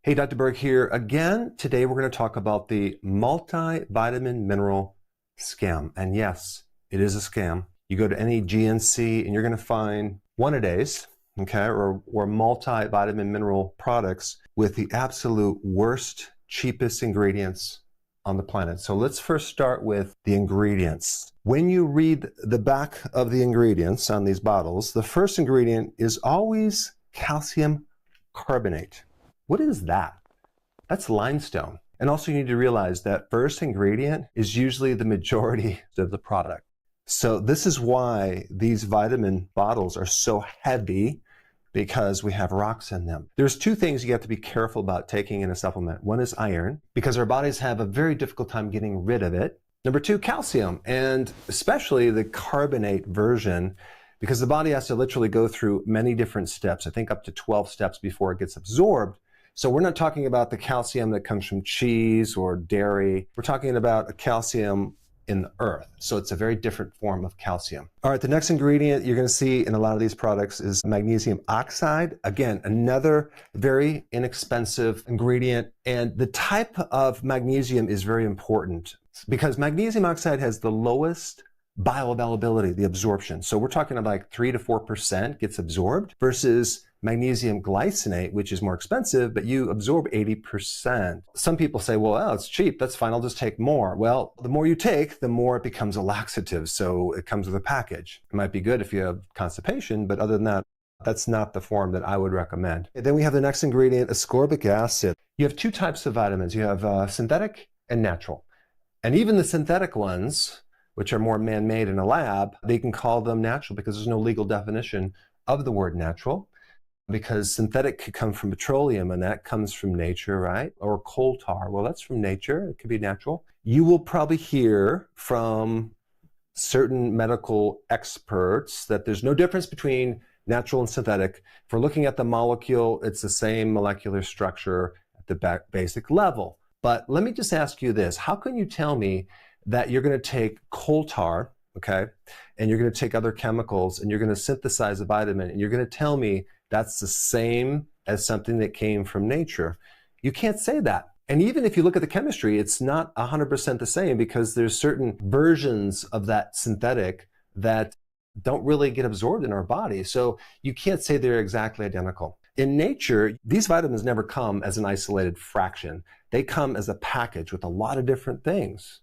Hey, Dr. Berg here again. Today we're going to talk about the multivitamin mineral scam. And yes, it is a scam. You go to any GNC and you're going to find one-a-days, okay, or multivitamin mineral products with the absolute worst, cheapest ingredients on the planet. So let's first start with the ingredients. When you read the back of the ingredients on these bottles, the first ingredient is always calcium carbonate. What is that? That's limestone. And also you need to realize that first ingredient is usually the majority of the product. So this is why these vitamin bottles are so heavy, because we have rocks in them. There's two things you have to be careful about taking in a supplement. One is iron, because our bodies have a very difficult time getting rid of it. Number two, calcium, and especially the carbonate version, because the body has to literally go through many different steps, I think up to 12 steps before it gets absorbed. So we're not talking about the calcium that comes from cheese or dairy. We're talking about a calcium in the earth. So it's a very different form of calcium. All right, the next ingredient you're going to see in a lot of these products is magnesium oxide. Again, another very inexpensive ingredient. And the type of magnesium is very important because magnesium oxide has the lowest bioavailability, the absorption. So we're talking about like 3 to 4% gets absorbed versus magnesium glycinate, which is more expensive, but you absorb 80%. Some people say, well, oh, it's cheap, that's fine, I'll just take more. Well, the more you take, the more it becomes a laxative, so it comes with a package. It might be good if you have constipation, but other than that, that's not the form that I would recommend. And then we have the next ingredient, ascorbic acid. You have two types of vitamins. You have synthetic and natural. And even the synthetic ones, which are more man-made in a lab, they can call them natural because there's no legal definition of the word natural. Because synthetic could come from petroleum and that comes from nature, right? Or coal tar, well, that's from nature, it could be natural. You will probably hear from certain medical experts that there's no difference between natural and synthetic. If we're looking at the molecule, it's the same molecular structure at the basic level. But let me just ask you this, how can you tell me that you're going to take coal tar, okay, and you're going to take other chemicals and you're going to synthesize a vitamin and you're going to tell me that's the same as something that came from nature? You can't say that. And even if you look at the chemistry, it's not 100% the same because there's certain versions of that synthetic that don't really get absorbed in our body. So you can't say they're exactly identical. In nature, these vitamins never come as an isolated fraction. They come as a package with a lot of different things.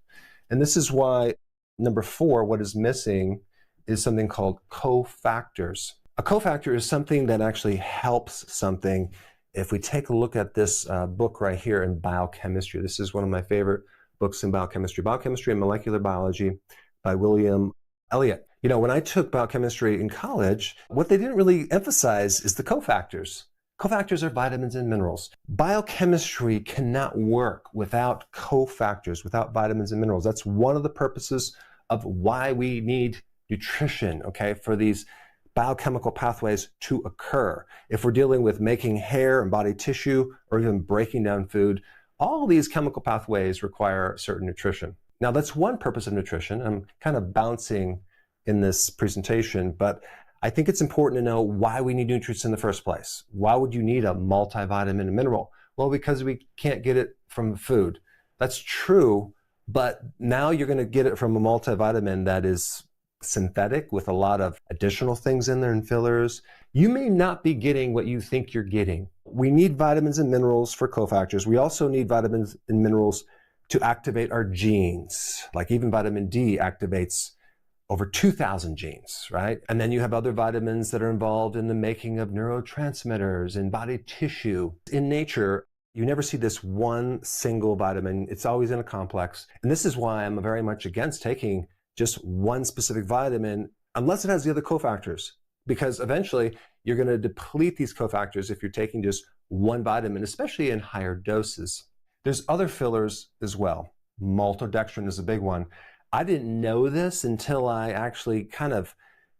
And this is why, number 4, what is missing is something called cofactors. A cofactor is something that actually helps something. If we take a look at this book right here in biochemistry, this is one of my favorite books in biochemistry, Biochemistry and Molecular Biology by William Elliott. You know, when I took biochemistry in college, what they didn't really emphasize is the cofactors. Cofactors are vitamins and minerals. Biochemistry cannot work without cofactors, without vitamins and minerals. That's one of the purposes of why we need nutrition, okay, for these biochemical pathways to occur. If we're dealing with making hair and body tissue or even breaking down food, all these chemical pathways require certain nutrition. Now that's one purpose of nutrition. I'm kind of bouncing in this presentation, but I think it's important to know why we need nutrients in the first place. Why would you need a multivitamin and mineral? Well, because we can't get it from food. That's true, but now you're going to get it from a multivitamin that is synthetic with a lot of additional things in there and fillers. You may not be getting what you think you're getting. We need vitamins and minerals for cofactors. We also need vitamins and minerals to activate our genes. Like even vitamin D activates over 2,000 genes, right? And then you have other vitamins that are involved in the making of neurotransmitters in body tissue. In nature, you never see this one single vitamin. It's always in a complex. And this is why I'm very much against taking just one specific vitamin, unless it has the other cofactors, because eventually you're going to deplete these cofactors if you're taking just one vitamin, especially in higher doses. There's other fillers as well. Maltodextrin is a big one. I didn't know this until I actually kind of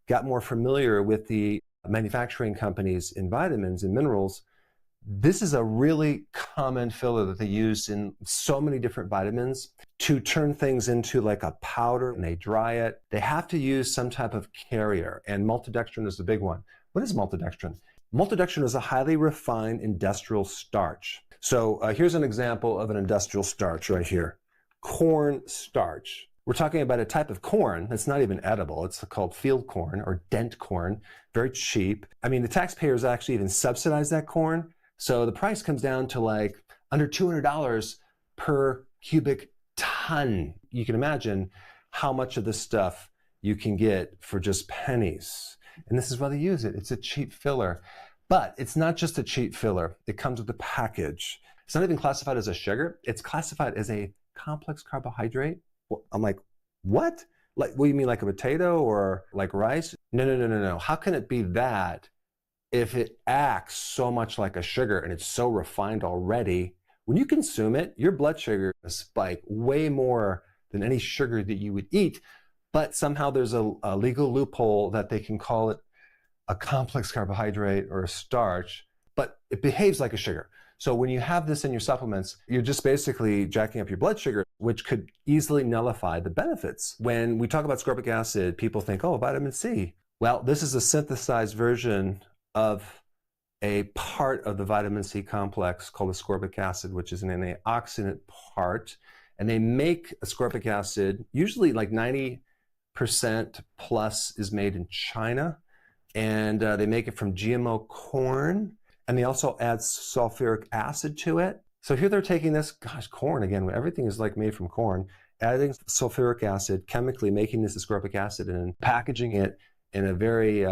got more familiar with the manufacturing companies in vitamins and minerals. This is a really common filler that they use in so many different vitamins to turn things into like a powder, and they dry it. They have to use some type of carrier, and maltodextrin is the big one. What is maltodextrin? Maltodextrin is a highly refined industrial starch. So here's an example of an industrial starch right here. Corn starch. We're talking about a type of corn that's not even edible. It's called field corn or dent corn, very cheap. I mean, the taxpayers actually even subsidize that corn. So the price comes down to like under $200 per cubic ton. You can imagine how much of this stuff you can get for just pennies. And this is why they use it. It's a cheap filler. But it's not just a cheap filler. It comes with a package. It's not even classified as a sugar. It's classified as a complex carbohydrate. Well, I'm like, what? Like, what do you mean, like a potato or like rice? No. How can it be that if it acts so much like a sugar and it's so refined already? When you consume it, your blood sugar will spike way more than any sugar that you would eat. But somehow there's a legal loophole that they can call it a complex carbohydrate or a starch, but it behaves like a sugar. So when you have this in your supplements, you're just basically jacking up your blood sugar, which could easily nullify the benefits. When we talk about ascorbic acid, people think, oh, vitamin C. Well, this is a synthesized version of a part of the vitamin C complex called ascorbic acid, which is an antioxidant part. And they make ascorbic acid, usually like 90% plus is made in China. And they make it from GMO corn. And they also add sulfuric acid to it. So here they're taking this, gosh, corn again, everything is like made from corn, adding sulfuric acid, chemically making this ascorbic acid and packaging it in a very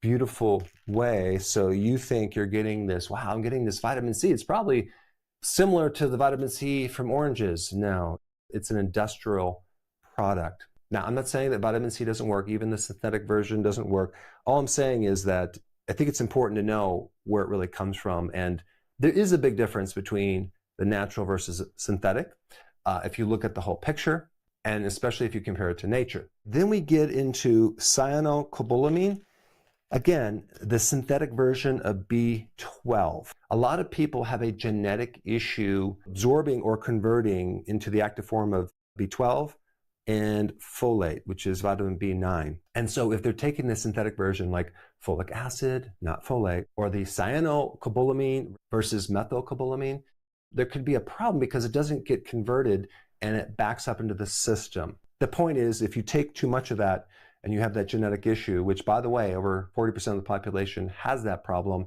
beautiful way. So you think you're getting this, wow, I'm getting this vitamin C. It's probably similar to the vitamin C from oranges. No, it's an industrial product. Now, I'm not saying that vitamin C doesn't work. Even the synthetic version doesn't work. All I'm saying is that I think it's important to know where it really comes from. And there is a big difference between the natural versus synthetic. If you look at the whole picture, and especially if you compare it to nature. Then we get into cyanocobalamin. Again, the synthetic version of B12. A lot of people have a genetic issue absorbing or converting into the active form of B12 and folate, which is vitamin B9. And so if they're taking the synthetic version like folic acid, not folate, or the cyanocobalamin versus methylcobalamin, there could be a problem because it doesn't get converted and it backs up into the system. The point is, if you take too much of that and you have that genetic issue, which by the way, over 40% of the population has that problem,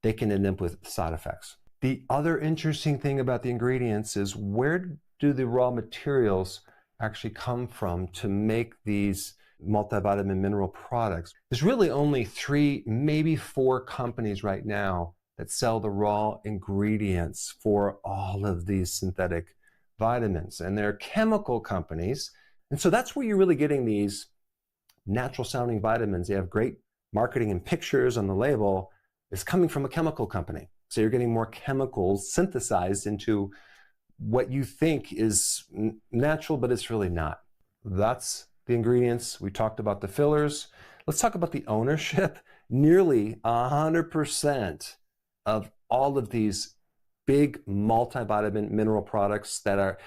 they can end up with side effects. The other interesting thing about the ingredients is where do the raw materials actually come from to make these multivitamin mineral products? There's really only 3, maybe 4 companies right now that sell the raw ingredients for all of these synthetic vitamins, and they're chemical companies. And so that's where you're really getting these natural sounding vitamins. They have great marketing and pictures on the label. It's coming from a chemical company. So you're getting more chemicals synthesized into what you think is natural, but it's really not. That's the ingredients. We talked about the fillers. Let's talk about the ownership. Nearly 100% of all of these big multivitamin mineral products that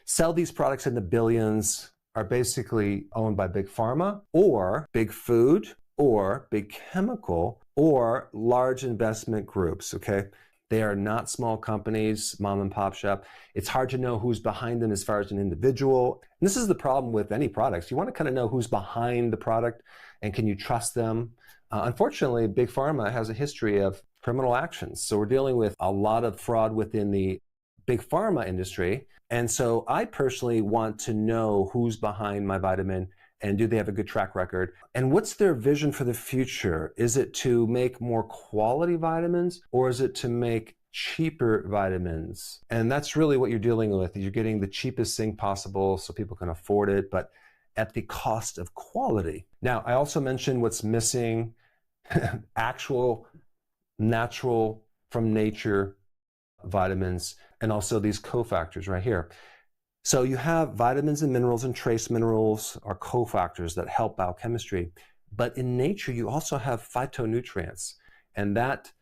sell these products in the billions are basically owned by big pharma or big food or big chemical or large investment groups, okay? They are not small companies, mom and pop shop. It's hard to know who's behind them as far as an individual. And this is the problem with any products. You want to kind of know who's behind the product and can you trust them? Unfortunately, Big Pharma has a history of criminal actions. So we're dealing with a lot of fraud within the Big Pharma industry. And so I personally want to know who's behind my vitamin and do they have a good track record? And what's their vision for the future? Is it to make more quality vitamins or is it to make cheaper vitamins? And that's really what you're dealing with. You're getting the cheapest thing possible so people can afford it, but at the cost of quality. Now, I also mentioned what's missing, actual, natural, from nature vitamins, and also these cofactors right here. So you have vitamins and minerals and trace minerals are cofactors that help biochemistry. But in nature, you also have phytonutrients. And that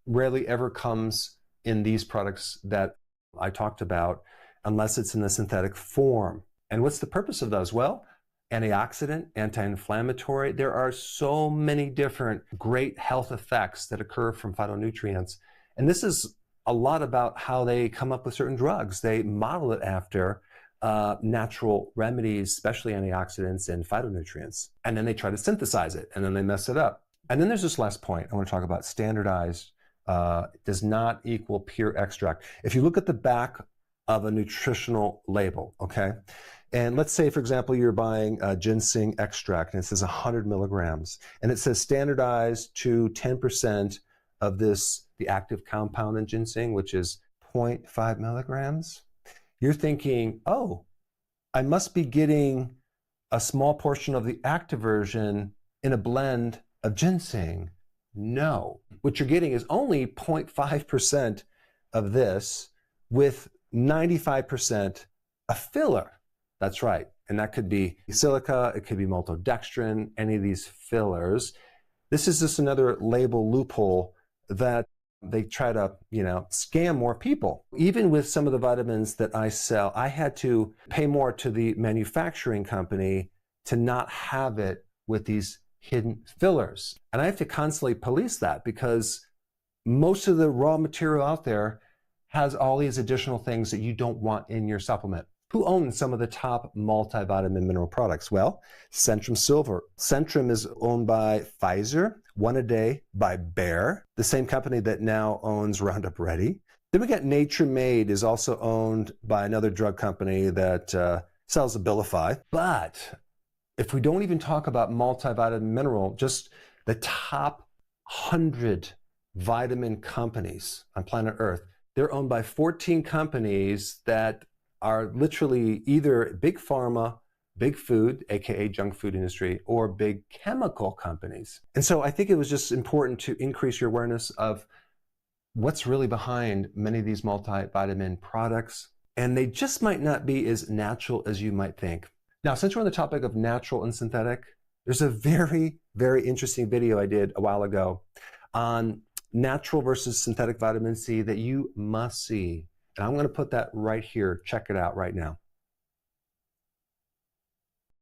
rarely ever comes in these products that I talked about unless it's in the synthetic form. And what's the purpose of those? Well, antioxidant, anti-inflammatory. There are so many different great health effects that occur from phytonutrients. And this is a lot about how they come up with certain drugs. They model it after natural remedies, especially antioxidants and phytonutrients. And then they try to synthesize it, and then they mess it up. And then there's this last point I want to talk about. Standardized does not equal pure extract. If you look at the back of a nutritional label, okay? And let's say, for example, you're buying a ginseng extract and it says 100 milligrams, and it says standardized to 10% of this, the active compound in ginseng, which is 0.5 milligrams. You're thinking, oh, I must be getting a small portion of the active version in a blend of ginseng. No, what you're getting is only 0.5% of this with 95% a filler. That's right. And that could be silica, it could be maltodextrin, any of these fillers. This is just another label loophole that they try to, scam more people. Even with some of the vitamins that I sell, I had to pay more to the manufacturing company to not have it with these hidden fillers. And I have to constantly police that because most of the raw material out there has all these additional things that you don't want in your supplement. Who owns some of the top multivitamin mineral products? Well, Centrum Silver. Centrum is owned by Pfizer, One a Day by Berg, the same company that now owns Roundup Ready. Then we got Nature Made is also owned by another drug company that sells Abilify. But if we don't even talk about multivitamin mineral, just the top 100 vitamin companies on planet Earth, they're owned by 14 companies that are literally either big pharma, big food, aka junk food industry, or big chemical companies. And so I think it was just important to increase your awareness of what's really behind many of these multivitamin products. And they just might not be as natural as you might think. Now, since we're on the topic of natural and synthetic, there's a very, very interesting video I did a while ago on natural versus synthetic vitamin C that you must see. And I'm going to put that right here. Check it out right now.